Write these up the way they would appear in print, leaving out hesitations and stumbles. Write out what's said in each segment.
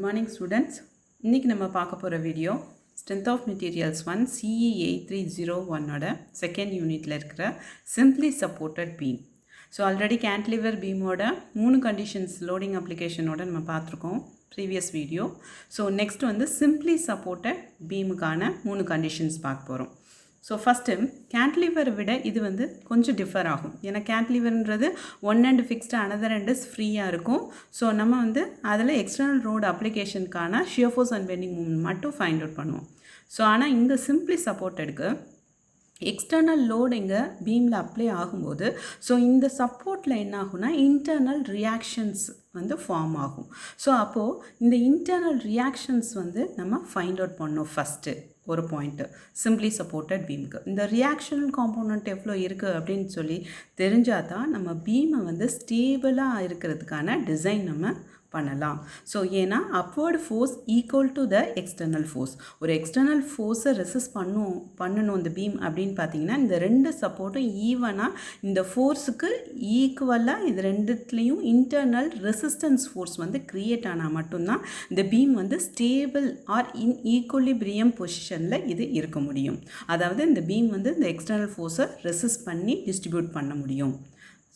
morning students. இன்னைக்கு நம்ம பார்க்க போற video Strength of Materials 1 CE 8301 ஓட செகண்ட் யூனிட்ல இருக்கிற Simply Supported Beam. So already cantilever பீமோட 3 கண்டிஷன்ஸ் லோடிங் அப்ளிகேஷனோட நம்ம பார்த்துருக்கோம் ப்ரீவியஸ் வீடியோ. ஸோ நெக்ஸ்ட் வந்து சிம்பிளி சப்போர்ட்டட் பீமுக்கான 3 கண்டிஷன்ஸ் பார்க்க போகிறோம். ஸோ ஃபஸ்ட்டு கேன்டிலிவரை விட இது வந்து கொஞ்சம் டிஃபர் ஆகும். ஏன்னா கேன்டிலிவர்ன்றது one end fixed another end is ஃப்ரீயாக இருக்கும். ஸோ நம்ம வந்து அதில் எக்ஸ்டர்னல் ரோடு அப்ளிகேஷனுக்கான shear force and bending moment மட்டும் ஃபைண்ட் அவுட் பண்ணுவோம். ஸோ ஆனால் இந்த சிம்பிளி சப்போர்ட்டடுக்கு எக்ஸ்டர்னல் லோடு இங்கே பீமில் அப்ளை ஆகும்போது ஸோ இந்த சப்போர்ட்டில் என்ன ஆகும்னா இன்டர்னல் ரியாக்ஷன்ஸ் வந்து ஃபார்ம் ஆகும். ஸோ அப்போது இந்த இன்டர்னல் ரியாக்ஷன்ஸ் வந்து நம்ம ஃபைண்ட் அவுட் பண்ணோம் ஃபஸ்ட்டு ஒரு பாயிண்ட்டு சிம்பிளி சப்போர்ட்டட் பீமுக்கு. இந்த ரியாக்ஷனல் காம்போனண்ட் எவ்வளோ இருக்குது அப்படின்னு சொல்லி தெரிஞ்சால் தான் நம்ம பீமை வந்து ஸ்டேபிளாக இருக்கிறதுக்கான டிசைன் நம்ம பண்ணலாம். ஸோ ஏன்னா upward force equal to the external force. ஒரு எக்ஸ்டர்னல் ஃபோர்ஸை ரெசிஸ்ட் பண்ணணும் இந்த பீம் அப்படின்னு பார்த்தீங்கன்னா இந்த ரெண்டு சப்போர்ட்டும் ஈவனாக இந்த ஃபோர்ஸுக்கு ஈக்குவலாக இது ரெண்டுத்துலேயும் இன்டர்னல் ரெசிஸ்டன்ஸ் ஃபோர்ஸ் வந்து க்ரியேட் ஆனால் மட்டும்தான் இந்த பீம் வந்து ஸ்டேபிள் ஆர் இன் ஈக்குவலிபிரியம் பொசிஷனில் இது இருக்க முடியும். அதாவது இந்த பீம் வந்து இந்த எக்ஸ்டர்னல் ஃபோர்ஸை ரெசிஸ்ட் பண்ணி டிஸ்ட்ரிபியூட் பண்ண முடியும்.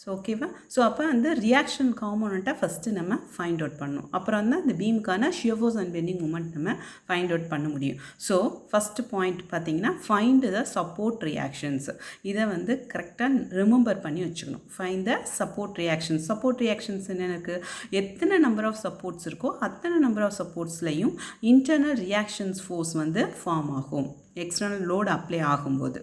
ஸோ ஓகேவா? ஸோ அப்போ அந்த ரியாக்ஷன் காம்போனண்ட்டை ஃபஸ்ட்டு நம்ம ஃபைண்ட் அவுட் பண்ணணும். அப்புறம் வந்து அந்த பீமுக்கான shear force and bending moment நம்ம ஃபைண்ட் அவுட் பண்ண முடியும். ஸோ ஃபஸ்ட்டு பாயிண்ட் பார்த்தீங்கன்னா ஃபைண்ட் த சப்போர்ட் ரியாக்ஷன்ஸ். இதை வந்து கரெக்டாக ரிமெம்பர் பண்ணி வச்சுக்கணும். Find the support reactions. Support reactions என்ன இருக்குது? எத்தனை நம்பர் ஆஃப் சப்போர்ட்ஸ் இருக்கோ அத்தனை நம்பர் ஆஃப் சப்போர்ட்ஸ்லையும் இன்டர்னல் ரியாக்ஷன்ஸ் ஃபோர்ஸ் வந்து ஃபார்ம் ஆகும் எக்ஸ்டர்னல் லோடு அப்ளை ஆகும்போது.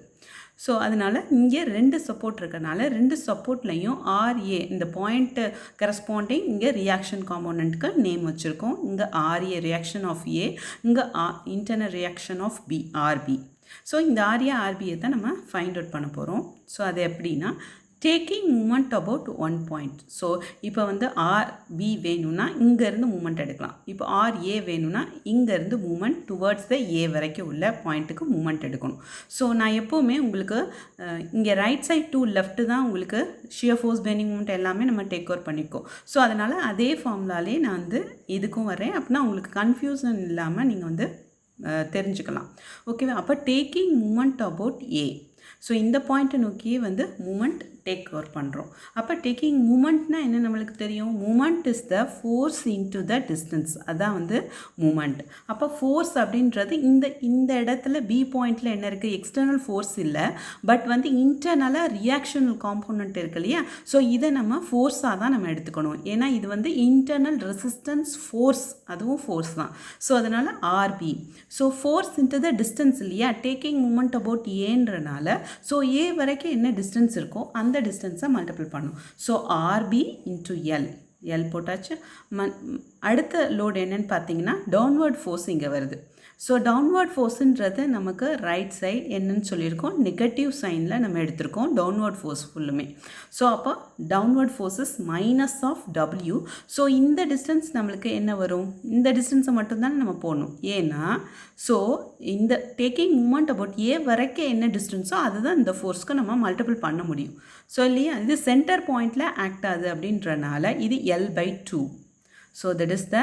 ஸோ அதனால் இங்கே ரெண்டு சப்போர்ட் இருக்கனால ரெண்டு சப்போர்ட்லையும் ஆர்ஏ இந்த பாயிண்ட்டு கரஸ்பாண்டிங் இங்கே ரியாக்ஷன் காம்போனண்ட்டுக்கு நேம் வச்சுருக்கோம். இங்கே ஆர்ஏ ரியாக்ஷன் ஆஃப் ஏ, இங்கே internal reaction of B RB. So இந்த ஆர்ஏ ஆர்பியை தான் நம்ம ஃபைண்ட் அவுட் பண்ண போகிறோம். ஸோ அது எப்படின்னா taking moment about one point. So இப்போ வந்து ஆர்பி வேணும்னா இங்கேருந்து மூமெண்ட் எடுக்கலாம். இப்போ ஆர்ஏ வேணும்னா இங்கேருந்து மூமெண்ட் டுவர்ட்ஸ் த ஏ வரைக்கும் உள்ள பாயிண்ட்டுக்கு மூமெண்ட் எடுக்கணும். ஸோ நான் எப்போவுமே உங்களுக்கு இங்கே ரைட் சைட் டு லெஃப்ட்டு தான் உங்களுக்கு ஷியர் ஃபோர்ஸ் பெண்டிங் மூமெண்ட் எல்லாமே நம்ம டேக் ஓவர் பண்ணிக்கோம். ஸோ அதனால் அதே ஃபார்முலாலே நான் வந்து இதுக்கும் வரேன். அப்படின்னா உங்களுக்கு கன்ஃபியூஷன் இல்லாமல் நீங்கள் வந்து தெரிஞ்சுக்கலாம். ஓகேவா? அப்போ taking moment about A. So இந்த பாயிண்ட்டை நோக்கியே வந்து மூமெண்ட் டேக் ஓவர் பண்ணுறோம். அப்போ டேக்கிங் மூமெண்ட்னா என்ன நம்மளுக்கு தெரியும்? Moment is the force into the distance. அதான் வந்து மூமெண்ட். அப்போ ஃபோர்ஸ் அப்படின்றது இந்த இடத்துல பி பாயிண்டில் என்ன இருக்குது? எக்ஸ்டர்னல் ஃபோர்ஸ் இல்லை, பட் வந்து இன்டர்னலாக ரியாக்ஷனல் காம்போனண்ட் இருக்கு இல்லையா? ஸோ இதை நம்ம ஃபோர்ஸாக தான் நம்ம எடுத்துக்கணும். ஏன்னா இது வந்து இன்டர்னல் ரெசிஸ்டன்ஸ் ஃபோர்ஸ், அதுவும் ஃபோர்ஸ் தான். ஸோ அதனால் RB. So force into the distance இல்லையா? டேக்கிங் மூமெண்ட் அபவுட் ஏன்றனால ஸோ ஏ வரைக்கும் என்ன டிஸ்டன்ஸ் இருக்கோ அந்த டிஸ்டன்ஸை மல்டிபிள் பண்ணும். ஸோ ஆர்பி இன்ட்டு எல் போட்டாச்சு. அடுத்த லோடு என்னன்னு பார்த்தீங்கன்னா டவுன்வர்ட் ஃபோர்ஸ் இங்கே வருது. ஸோ டவுன்வர்ட் ஃபோர்ஸுன்றது நமக்கு ரைட் சைட் என்னன்னு சொல்லியிருக்கோம், நெகட்டிவ் சைனில் நம்ம எடுத்திருக்கோம் டவுன்வர்ட் ஃபோர்ஸ் ஃபுல்லுமே. ஸோ அப்போ downward forces minus of W. So இந்த டிஸ்டன்ஸ் நம்மளுக்கு என்ன வரும்? இந்த டிஸ்டன்ஸை மட்டும்தான் நம்ம போடணும். ஏன்னா ஸோ இந்த டேக்கிங் மூமெண்ட் அபவுட் ஏ வரைக்கும் என்ன டிஸ்டன்ஸோ அதுதான் இந்த ஃபோர்ஸ்க்கு நம்ம மல்டிபிள் பண்ண முடியும். ஸோ இல்லையா? இது சென்டர் பாயிண்டில் ஆக்ட் ஆகுது அப்படின்றனால இது L/2. So that is the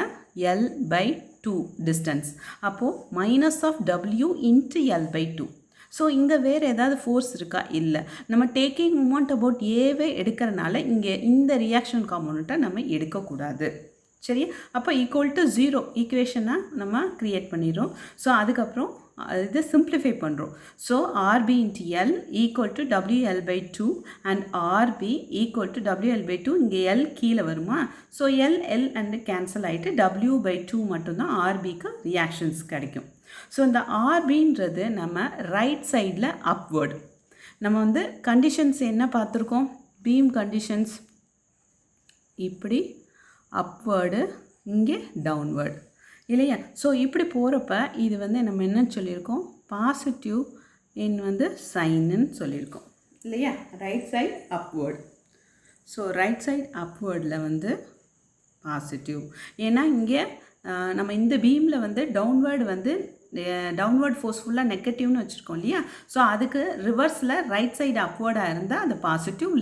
L/2 distance. அப்போது minus of W into L/2. So இங்கே வேறு ஏதாவது ஃபோர்ஸ் இருக்கா? இல்லை. நம்ம டேக்கிங் மூமெண்ட் அபவுட் ஏவே எடுக்கிறனால இங்கே இந்த ரியாக்ஷன் காம்போனண்ட்டை நம்ம எடுக்கக்கூடாது. சரி, அப்போ ஈக்குவல் டு 0 ஈக்குவேஷனாக நம்ம க்ரியேட் பண்ணிடுறோம். ஸோ அதுக்கப்புறம் இதை சிம்பிளிஃபை பண்ணுறோம். So RB into L equal to WL/2 and RB equal to WL/2. இங்கே எல் கீழே வருமா? ஸோ எல் அண்டு கேன்சல் ஆகிட்டு W/2 மட்டும்தான் ஆர்பிக்கு ரியாக்ஷன்ஸ் கிடைக்கும். ஸோ இந்த ஆர்பின்றது நம்ம ரைட் சைடில் அப்வேர்டு. நம்ம வந்து கண்டிஷன்ஸ் என்ன பார்த்துருக்கோம்? பீம் கண்டிஷன்ஸ் இப்படி அப்வேர்டு, இங்கே டவுன்வேர்டு இல்லையா? ஸோ இப்படி போகிறப்ப இது வந்து நம்ம என்னன்னு சொல்லியிருக்கோம்? பாசிட்டிவ் இன் வந்து சைனுன்னு சொல்லியிருக்கோம் இல்லையா? Right side upward. So right side அப்வேர்டில் வந்து பாசிட்டிவ். ஏன்னா இங்கே நம்ம இந்த பீமில் வந்து டவுன்வேர்டு வந்து டவுன்வர்ட் ஃபோர்ஸ் ஃபுல்லாக நெகட்டிவ்னு வச்சுருக்கோம் இல்லையா? ஸோ அதுக்கு ரிவர்ஸில் ரைட் சைடு அப்வேர்டாக இருந்தால் அது பாசிட்டிவ்,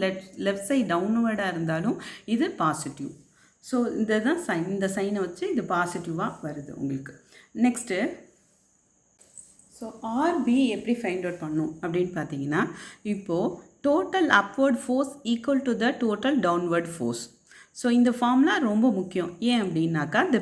லெஃப்ட் சைடு டவுன்வேர்டாக இருந்தாலும் இது பாசிட்டிவ். ஸோ இதுதான் சைன், இந்த சைனை வச்சு இது பாசிட்டிவாக வருது உங்களுக்கு. நெக்ஸ்ட்டு ஸோ ஆர்பி எப்படி ஃபைண்ட் அவுட் பண்ணும் அப்படின்னு பார்த்தீங்கன்னா, இப்போது total upward force equal to the total downward force. So இந்த ஃபார்முலா ரொம்ப முக்கியம். ஏன் அப்படின்னாக்கா the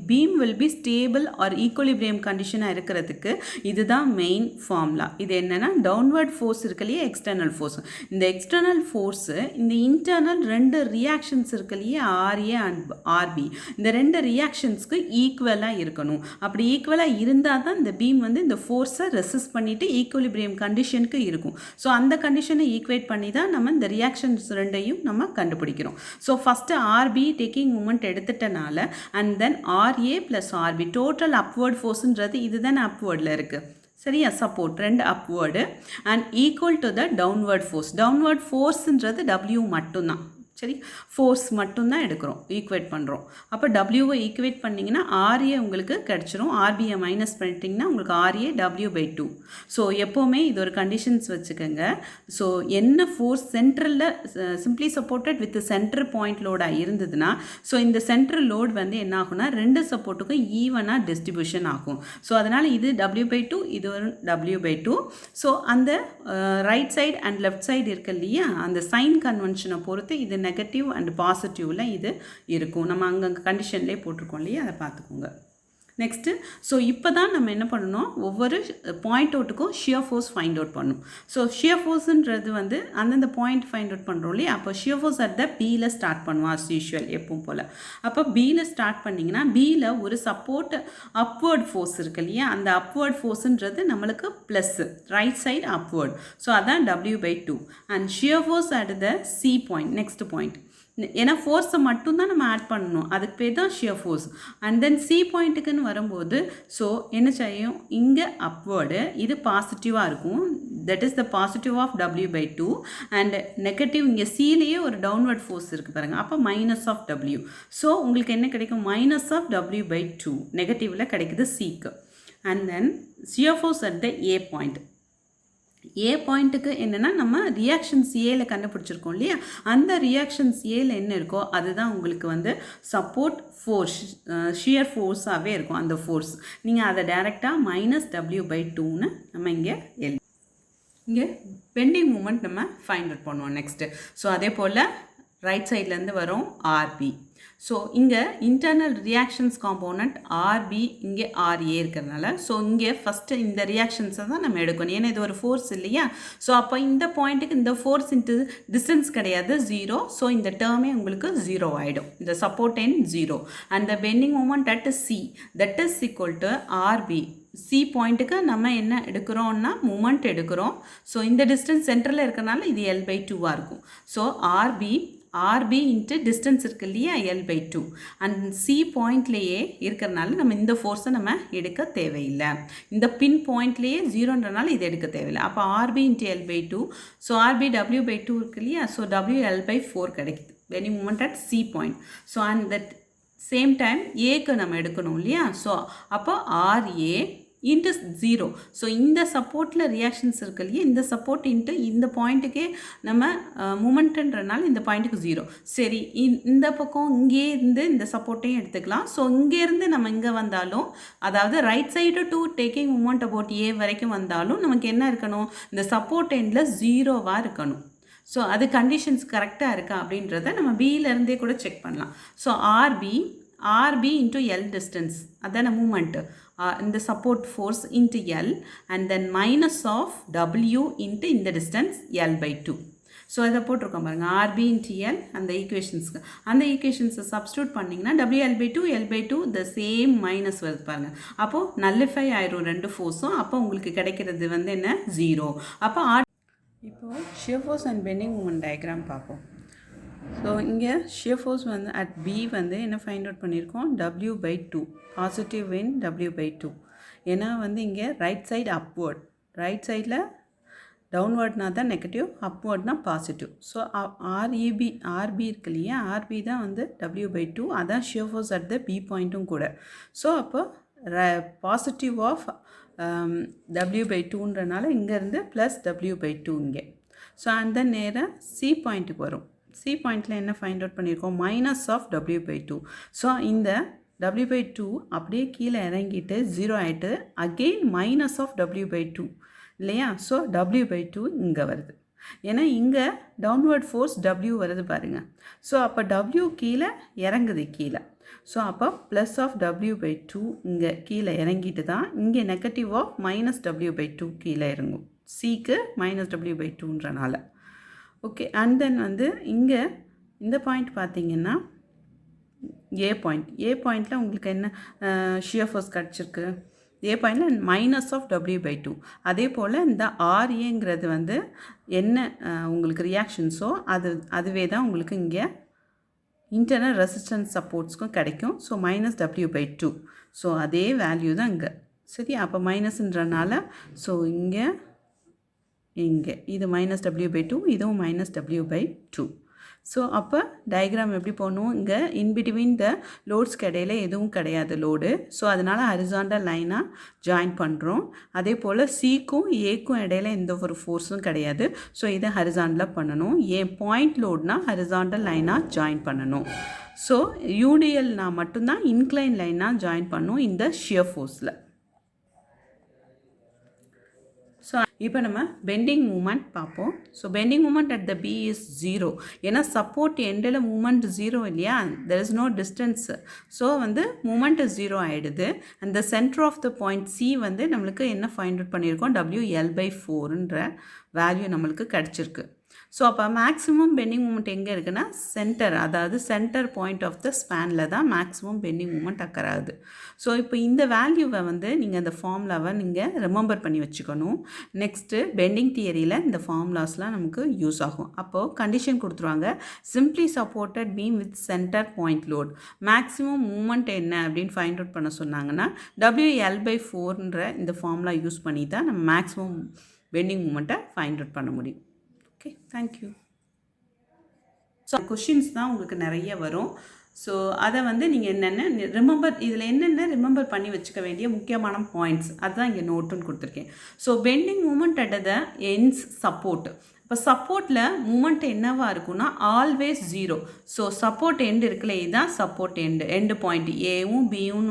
beam will be stable or equilibrium கண்டிஷனாக இருக்கிறதுக்கு இதுதான் மெயின் ஃபார்முலா. இது என்னென்னா டவுன்வர்ட் ஃபோர்ஸ் இருக்கு இல்லையா, எக்ஸ்டர்னல் ஃபோர்ஸ். இந்த எக்ஸ்டர்னல் ஃபோர்ஸு இந்த இன்டர்னல் ரெண்டு ரியாக்ஷன்ஸ் இருக்கு இல்லையா, ஆர்ஏ அண்ட் ஆர்பி, இந்த ரெண்டு ரியாக்ஷன்ஸ்க்கு ஈக்குவலாக இருக்கணும். அப்படி ஈக்குவலாக இருந்தால் தான் இந்த பீம் வந்து இந்த ஃபோர்ஸை ரெசிஸ்ட் பண்ணிவிட்டு ஈக்குலிபிரியம் கண்டிஷனுக்கு இருக்கும். ஸோ அந்த கண்டிஷனை ஈக்குவேட் பண்ணி தான் நம்ம இந்த ரியாக்ஷன்ஸ் ரெண்டையும் நம்ம கண்டுபிடிக்கிறோம். So first RB taking moment எடுத்துட்டனால and then RA plus RB total upward ஃபோர்ஸுன்றது இதுதானே அப்வர்டில் இருக்குது சரியா, சப்போர்ட் ரெண்டு upward and equal to the downward force. Downward ஃபோர்ஸுன்றது டபிள்யூ மட்டும்தான் சரி, ஃபோர்ஸ் மட்டும்தான் எடுக்கிறோம், ஈக்குவேட் பண்ணுறோம். அப்போ டபிள்யூவை ஈக்குவேட் பண்ணிங்கன்னா ஆர்ஏ உங்களுக்கு கிடச்சிரும். ஆர்பியை மைனஸ் பண்ணிட்டிங்கன்னா உங்களுக்கு ஆர்ஏ W/2. ஸோ எப்போவுமே இது ஒரு கண்டிஷன்ஸ் வச்சுக்கோங்க. ஸோ என்ன ஃபோர்ஸ் சென்ட்ரலில் simply supported with centre point லோடாக இருந்ததுன்னா, ஸோ இந்த சென்ட்ரல் லோட் வந்து என்ன ஆகும்னா ரெண்டு சப்போர்ட்டுக்கும் ஈவனாக டிஸ்ட்ரிபியூஷன் ஆகும். ஸோ அதனால் இது W/2, இது ஒரு W/2. ஸோ அந்த right side and left side இருக்கு இல்லையா, அந்த சைன் கன்வென்ஷனை பொறுத்து இது நெகட்டிவ் அண்ட் பாசிட்டிவில் இது இருக்கும். நம்ம அங்கங்கே கண்டிஷன்லேயே போட்டிருக்கோம் இல்லையா, அதை பார்த்துக்கோங்க. நெக்ஸ்ட்டு ஸோ இப்போ தான் நம்ம என்ன பண்ணணும், ஒவ்வொரு பாயிண்ட் அவுட்டுக்கும் ஷியர் ஃபோர்ஸ் ஃபைண்ட் அவுட் பண்ணணும். ஸோ ஷியர் ஃபோர்ஸுன்றது வந்து அந்தந்த பாயிண்ட் ஃபைண்ட் அவுட் பண்ணுறோம் இல்லையா, அப்போ ஷியர் ஃபோர்ஸ் அட் த பியில் ஸ்டார்ட் பண்ணுவோம் அஸ் யூஷுவல் எப்பவும் போல். அப்போ பியில் ஸ்டார்ட் பண்ணிங்கன்னா பியில் ஒரு சப்போர்ட் அப்வர்ட் ஃபோர்ஸ் இருக்குது இல்லையா, அந்த அப்வர்ட் ஃபோர்ஸுன்றது நம்மளுக்கு plus right side upward. So அதான் W/2 and shear force at the C point next point. ஏன்னா ஃபோர்ஸை மட்டும்தான் நம்ம ஆட் பண்ணணும், அதுக்கு பேர் தான் shear force. And then C பாயிண்ட்டுக்குன்னு வரும்போது ஸோ என்ன செய்யும், இங்கே அப்வர்டு இது பாசிட்டிவாக இருக்கும், that is the positive of W/2 and negative இங்கே சிலேயே ஒரு டவுன்வர்ட் ஃபோர்ஸ் இருக்குது பாருங்கள், அப்போ மைனஸ் ஆஃப் W. ஸோ உங்களுக்கு என்ன கிடைக்கும், மைனஸ் ஆஃப் W/2 நெகட்டிவில் கிடைக்குது சிக்கு. And then shear force at the A point. A பாயிண்ட்டுக்கு என்னென்னா நம்ம ரியாக்ஷன்ஸ் ஏல கண்டுபிடிச்சிருக்கோம் இல்லையா, அந்த ரியாக்ஷன்ஸ் ஏல என்ன இருக்கோ அதுதான் உங்களுக்கு வந்து சப்போர்ட் ஃபோர்ஸ், ஷியர் ஃபோர்ஸாகவே இருக்கும் அந்த ஃபோர்ஸ். நீங்கள் அதை டைரெக்டாக மைனஸ் W/2ன்னு நம்ம இங்கே பெண்டிங் மூமெண்ட் நம்ம ஃபைண்ட் அவுட் பண்ணுவோம் நெக்ஸ்ட்டு. ஸோ அதே போல் ரைட் சைட்லேருந்து வரும் ஆர்பி. ஸோ இங்கே இன்டர்னல் ரியாக்ஷன்ஸ் காம்போனண்ட் ஆர்பி, இங்கே ஆர்ஏ இருக்கிறதுனால ஸோ இங்கே ஃபஸ்ட்டு இந்த ரியாக்ஷன்ஸை தான் நம்ம எடுக்கணும், ஏன்னா இது ஒரு ஃபோர்ஸ் இல்லையா. ஸோ அப்போ இந்த பாயிண்ட்டுக்கு இந்த ஃபோர்ஸ் இன்ட்டு டிஸ்டன்ஸ் கிடையாது 0. ஸோ இந்த டேர்மே உங்களுக்கு 0 ஆகிடும், இந்த சப்போர்ட் எண் 0 and the bending moment at C that is equal to RB. C பாயிண்ட்டுக்கு நம்ம என்ன எடுக்கிறோம்னா மூமெண்ட் எடுக்கிறோம். ஸோ இந்த டிஸ்டன்ஸ் சென்டரில் இருக்கிறனால இது L/2 இருக்கும். ஸோ ஆர்பி இன்ட்டு டிஸ்டன்ஸ் இருக்கு இல்லையா L/2 அண்ட் சி பாயிண்ட்லேயே இருக்கிறனால நம்ம இந்த ஃபோர்ஸை நம்ம எடுக்க தேவையில்லை, இந்த பின் பாயிண்ட்லேயே 0ன்றனால இது எடுக்க தேவையில்லை. அப்போ RB into L/2. So RB W/2 இருக்கு இல்லையா, ஸோ WL/4 கிடைக்குது bending moment at C point. So and that same time ஏக்கு நம்ம எடுக்கணும் இல்லையா, ஸோ அப்போ ஆர்ஏ இன்ட்டு 0. ஸோ இந்த சப்போர்ட்டில் ரியாக்ஷன்ஸ் இருக்கு இல்லையா, இந்த சப்போர்ட் இன்ட்டு இந்த பாயிண்ட்டுக்கே நம்ம மூமெண்ட்டுன்றனால இந்த பாயிண்ட்டுக்கு 0. சரி, இந்த பக்கம் இங்கே இருந்து இந்த சப்போர்ட்டையும் எடுத்துக்கலாம். ஸோ இங்கேருந்து நம்ம இங்கே வந்தாலும், அதாவது right side to taking moment about A வரைக்கும் வந்தாலும் நமக்கு என்ன இருக்கணும், இந்த சப்போர்ட் எண்டில் 0வாக இருக்கணும். ஸோ அது கண்டிஷன்ஸ் கரெக்டாக இருக்கா அப்படின்றத நம்ம பியிலேருந்தே கூட செக் பண்ணலாம். So RB into L distance அதான மூமெண்ட்டு, இந்த support force into L and then minus of W into இந்த டிஸ்டன்ஸ் L/2. ஸோ இதை போட்டிருக்கோம் பாருங்கள், ஆர்பி இன்ட்டு எல் அந்த ஈக்குவேஷன்ஸ்க்கு, அந்த ஈக்குவேஷன்ஸை சப்ஸ்டியூட் பண்ணிங்கன்னா WL/2 L/2 the same minus வருது பாருங்கள். அப்போது நல்லிஃபை ஆயிரும் ரெண்டு ஃபோர்ஸும். அப்போ உங்களுக்கு கிடைக்கிறது வந்து என்ன 0. அப்போ இப்போது shear force and bending moment diagram பார்ப்போம். ஸோ இங்கே ஷியர் ஃபோர்ஸ் வந்து அட் பி வந்து என்ன ஃபைண்ட் அவுட் பண்ணியிருக்கோம், W/2 பாசிட்டிவ் இன் W/2. ஏன்னா வந்து இங்கே ரைட் சைடு அப்வர்ட், ரைட் சைடில் டவுன்வர்ட்னா தான் நெகட்டிவ், அப்வர்ட்னா பாசிட்டிவ். ஸோ ஆர்பி இருக்கு இல்லையா, ஆர்பி தான் வந்து W/2, அதான் shear force at the B பாயிண்ட்டும் கூட. ஸோ அப்போ பாசிட்டிவ் ஆஃப் W/2ன்றனால இங்கேருந்து ப்ளஸ் W/2 இங்கே. ஸோ அந்த நேராக சி பாயிண்ட்டுக்கு வரும், சி பாயிண்டில் என்ன ஃபைண்ட் அவுட் பண்ணியிருக்கோம், மைனஸ் ஆஃப் W/2. ஸோ இந்த W/2 அப்படியே கீழே இறங்கிட்டு 0 ஆகிட்டு அகெயின் மைனஸ் ஆஃப் W/2 இல்லையா. ஸோ W/2 இங்கே வருது, ஏன்னா இங்கே டவுன்வர்ட் ஃபோர்ஸ் W வருது பாருங்கள். ஸோ அப்போ W கீழே இறங்குது கீழே. ஸோ அப்போ ப்ளஸ் ஆஃப் W/2 இங்கே கீழே இறங்கிட்டு தான் இங்கே நெகட்டிவ் ஆஃப் மைனஸ் W/2 கீழே இறங்கும். சிக்கு மைனஸ் W/2ன்றனால. ஓகே, அண்ட் தென் வந்து இங்கே இந்த பாயிண்ட் பார்த்தீங்கன்னா ஏ பாயிண்டில் உங்களுக்கு என்ன ஷியர் ஃபோர்ஸ் கிடச்சிருக்கு, ஏ பாயிண்டில் மைனஸ் ஆஃப் W/2. அதே போல் இந்த RAங்கிறது வந்து என்ன உங்களுக்கு ரியாக்ஷன்ஸோ அதுவே தான் உங்களுக்கு இங்கே இன்டர்னல் ரெசிஸ்டன்ஸ் சப்போர்ட்ஸ்க்கும் கிடைக்கும். So minus W/2. ஸோ அதே வேல்யூ தான் இங்கே. சரி, அப்போ மைனஸ்ன்றனால ஸோ இங்கே இது மைனஸ் W/2, இதுவும் மைனஸ் W/2. ஸோ அப்போ டயக்ராம் எப்படி போகணும், இங்கே இன்பிட்வீன் த லோட்ஸ்க்கு இடையில எதுவும் கிடையாது லோடு. ஸோ அதனால் ஹரிசாண்டல் லைனாக ஜாயின் பண்ணுறோம். அதே போல் சிக்கும் ஏக்கும் இடையில எந்த ஒரு ஃபோர்ஸும் கிடையாது. ஸோ இதை ஹரிசாண்டலாக பண்ணணும். ஏன் பாயிண்ட் லோட்னால் ஹரிசாண்டல் லைனாக ஜாயின் பண்ணணும். ஸோ யூடிஎல்னால் மட்டும்தான் இன்க்ளைன் லைனாக ஜாயின் பண்ணணும் இந்த ஷியர் ஃபோர்ஸில். ஸோ இப்போ நம்ம பெண்டிங் மூமெண்ட் பார்ப்போம். So bending moment at the B is 0. ஏன்னா சப்போர்ட் எண்டில் மூமெண்ட் 0 இல்லையா, there is no distance. So வந்து மூமெண்ட் 0 ஆகிடுது. அந்த centre of the point C வந்து நம்மளுக்கு என்ன ஃபைண்ட் அவுட் பண்ணியிருக்கோம், WL/4ன்ற வேல்யூ நம்மளுக்கு கிடச்சிருக்கு. ஸோ அப்போ மேக்ஸிமம் பெண்டிங் மூமெண்ட் எங்கே இருக்குன்னா சென்டர், அதாவது சென்டர் பாயிண்ட் ஆஃப் த ஸ்பேனில் தான் மேக்ஸிமம் பெண்டிங் மூமெண்ட் அக்கர் ஆகுது. ஸோ இப்போ இந்த வேல்யூவை வந்து நீங்கள் அந்த ஃபார்முலாவை நீங்கள் ரிமெம்பர் பண்ணி வச்சுக்கணும். நெக்ஸ்ட்டு பெண்டிங் தியரியில் இந்த ஃபார்முலாஸ்லாம் நமக்கு யூஸ் ஆகும். அப்போது கண்டிஷன் கொடுத்துருவாங்க, simply supported beam with centre point load, maximum moment என்ன அப்படின்னு ஃபைண்ட் அவுட் பண்ண சொன்னாங்கன்னா WL/4ன்ற இந்த ஃபார்முலா யூஸ் பண்ணி தான் நம்ம மேக்ஸிமம் பெண்டிங் மூமெண்ட்டை ஃபைண்ட் அவுட் பண்ண முடியும். Okay, thank you. ஸோ கொஷின்ஸ் தான் உங்களுக்கு நிறைய வரும். ஸோ அதை வந்து நீங்கள் என்னென்ன இதில் என்னென்ன ரிமெம்பர் பண்ணி வச்சுக்க வேண்டிய முக்கியமான பாயிண்ட்ஸ் அதுதான் இங்கே நோட்டுன்னு கொடுத்துருக்கேன். So bending moment at the ends support. இப்போ சப்போர்ட்டில் மூமெண்ட் என்னவாக இருக்குன்னா ஆல்வேஸ் 0. ஸோ சப்போர்ட் எண்டு இருக்குல்ல, இதுதான் சப்போர்ட் எண்டு பாயிண்ட். ஏவும் பியும்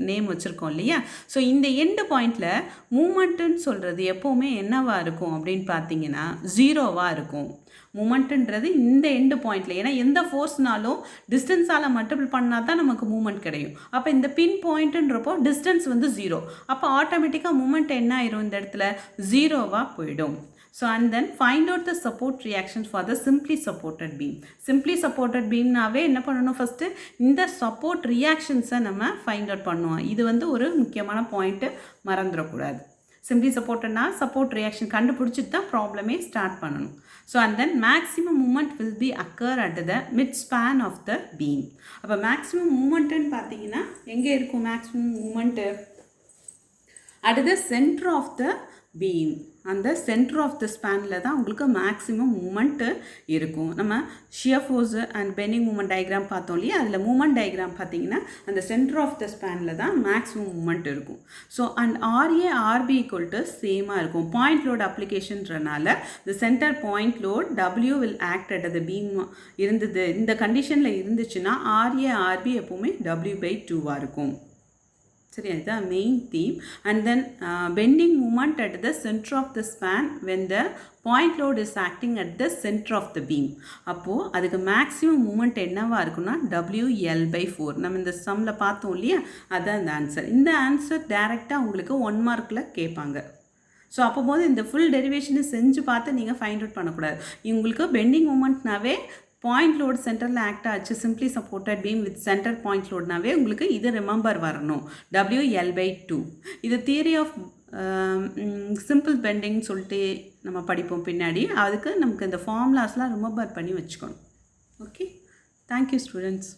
நேம் வச்சுருக்கோம் இல்லையா. ஸோ இந்த எண்டு பாயிண்டில் மூமெண்ட்டுன்னு சொல்கிறது எப்போவுமே என்னவாக இருக்கும் அப்படின்னு பார்த்தீங்கன்னா 0வாக இருக்கும். மூமெண்ட்டுன்றது இந்த எண்டு பாயிண்டில், ஏன்னா எந்த ஃபோர்ஸ்னாலும் டிஸ்டன்ஸால் மல்டிபிள் பண்ணால் தான் நமக்கு மூமெண்ட் கிடைக்கும். அப்போ இந்த பின் பாயிண்ட்டுன்றப்போ டிஸ்டன்ஸ் வந்து 0. அப்போ ஆட்டோமேட்டிக்காக மூமெண்ட் என்ன ஆயிரும், இந்த இடத்துல 0வாக போயிடும். So and then find out the support reactions for the simply supported beam. Simply supported beam நாவே என்ன பண்ணணும், ஃபஸ்ட்டு இந்த சப்போர்ட் ரியாக்ஷன்ஸை நம்ம ஃபைண்ட் அவுட் பண்ணுவோம். இது வந்து ஒரு முக்கியமான பாயிண்ட்டு, மறந்துடக்கூடாது. சிம்பிளி சப்போர்ட்னா சப்போர்ட் ரியாக்ஷன் கண்டுபிடிச்சிட்டு தான் ப்ராப்ளமே ஸ்டார்ட் பண்ணணும். So and then maximum moment will be occur at the mid span of the beam. அப்போ மேக்ஸிமம் மூமெண்ட்டுன்னு பார்த்தீங்கன்னா எங்கே இருக்கும், maximum moment at the centre of the beam. அந்த சென்டர் ஆஃப் த ஸ்பேனில் தான் உங்களுக்கு மேக்ஸிமம் மூமெண்ட்டு இருக்கும். நம்ம shear force and bending moment diagram பார்த்தோம் இல்லையா, அதில் மூமெண்ட் டயக்ராம் பார்த்தீங்கன்னா அந்த சென்டர் ஆஃப் த ஸ்பேனில் தான் மேக்ஸிமம் மூமெண்ட் இருக்கும். So and RA/RB equal to சேமாக இருக்கும். பாயிண்ட் லோட் அப்ளிகேஷன்றனால the centre point load W will act at the beam இருந்தது, இந்த கண்டிஷனில் இருந்துச்சுன்னா RA/RB எப்போவுமே W/2வாக இருக்கும். சரி, அதுதான் main theme. And then bending moment at the centre of the span when the point load is acting at the centre of the beam. அப்போது அதுக்கு மேக்ஸிமம் மூமெண்ட் என்னவாக இருக்குன்னா WL/4. நம்ம இந்த சம்மில் பார்த்தோம் இல்லையா, அதுதான் இந்த ஆன்சர். இந்த ஆன்சர் டைரெக்டாக உங்களுக்கு 1 மார்க்கில் கேட்பாங்க. ஸோ அப்போ போது இந்த ஃபுல் டெரிவேஷனை செஞ்சு பார்த்து நீங்கள் ஃபைண்ட் அவுட் பண்ணக்கூடாது. உங்களுக்கு பெண்டிங் மூமெண்ட்னாவே பாயிண்ட் லோட் சென்டரில் ஆக்ட் ஆச்சு, simply supported beam with centre point லோட்னாவே உங்களுக்கு இது ரிமெம்பர் வரணும், WL/2. இது தியரி ஆஃப் சிம்பிள் பெண்டிங் சொல்லிட்டு நம்ம படிப்போம் பின்னாடி. அதுக்கு நமக்கு இந்த ஃபார்முலாஸ்லாம் ரிமெம்பர் பண்ணி வச்சுக்கணும். Okay, thank you students.